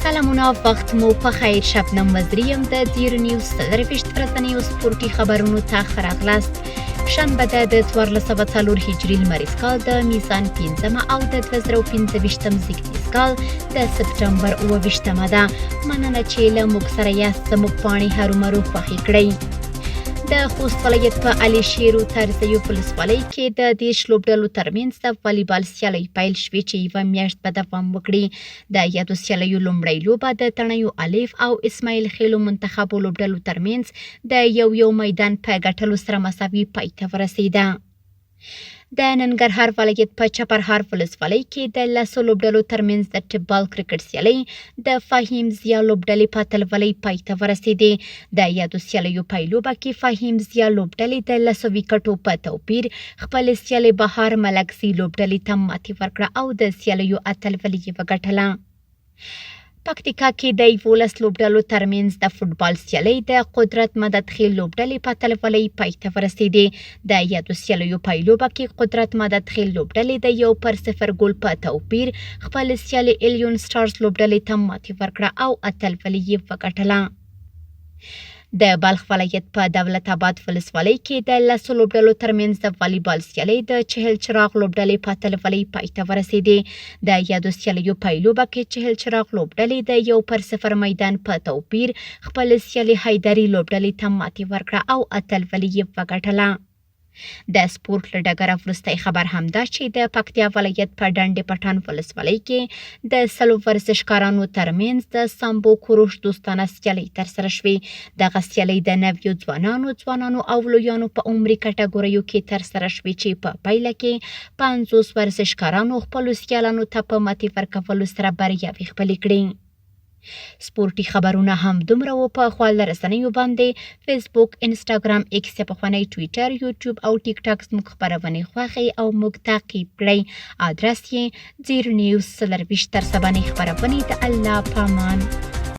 سلامونه، وخت مو په خیر. شبنم وزریم د زیر نیوز سلرویشت ورځنیو سپورټي خبرونو ته ښه راغلاست. شنبه ده د 1404 هجري لمریز کال د میزان 5 او د 2025 زیږدیز کال د سپټمبر 28 ده. مننه چې له موږ سره یاست. زموږ پاڼې هرومرو خوښې کړئ. د خوست ولایت په علي شیر و تازه ولسوالۍ کې د 10 لوبډلو ترمنځ د والیبال سیالۍ پیل شوې چې یوه میاشت به دوام وکړي. د یادو سیالیو لومړۍ لوبه د تڼیو الف او اسماعیل خیلو منتخبو لوبډلو ترمنځ د یو میدان په ګټلو سره مساوي پای ته ورسېده. د ننګرهار ولایت په چپرهار ولسوالۍ کې د 10 لوبډلو ترمنځ د ټیبال کرکټ سیالۍ د فهیم ضیا لوبډلې په اتلولۍ پای ته ورسېدې. د یادو سیالیو پایلوبه کې فهیم ضیا لوبډلې د 10 ویکټو په توپیر خپل سیالۍ بهار ملکزي لوبډلې ته ماتې ورکړه او د سیالیو اتلولي یې وګټله. پکتیکا کې د 11 لوبډلو ترمنځ د فوټبال سیالۍ د قدرت مددخیل لوبډلې په اتلولۍ پای ته ورسېدې. د یادو سیالیو پایلوبه کې قدرت مددخیل لوبډلې د 1-0 ګول په توپیر خپل سیالۍ الیون سټارز لوبډلې ته ماتې ورکړه او اتلولي یې وګټله. د بلخ ولایت په دولت آباد ولسوالۍ کې د 10 لوبډلو ترمنځ د والیبال سیالۍ د چهل چراغ لوبډلې په اتلولۍ پای ته ورسېدې. د یادو سیالیو پایلوبه کې چهل چراغ لوبډلې د 1-0 میدان په توپیر خپل سیالۍ حیدري لوبډلې ته ماتې ورکړه او اتلولي یې وګټله. د سپورت له ډګره وروستی خبر همدا چې د پکتیا ولایت په ډنډ پټان ولسوالۍ کې د 100 ورزشکارانو ترمنځ د سامبو کوروش دوستانه سیالۍ ترسره شوې. دغه سیالۍ د نویو ځوانانو او لویانو په عمري کټګوریو کې ترسره شوې چې په پایله کې 50 ورزشکارانو خپلو سیالانو ته په ماتې ورکولو سره بریاوې خپلې کړې. سپورټي خبرونه هم دومره و. په خواله رسنیو باندې فیسبوک، انسټاګرام، ایکس یا پخوانی ټویټر، یوټیوب او ټیک ټاک زموږ خپرونې خوښئ او موږ تعقیب کړئ. ادرس یې زیر نیوز 24 تر سبانې خپرونې. د الله په امان.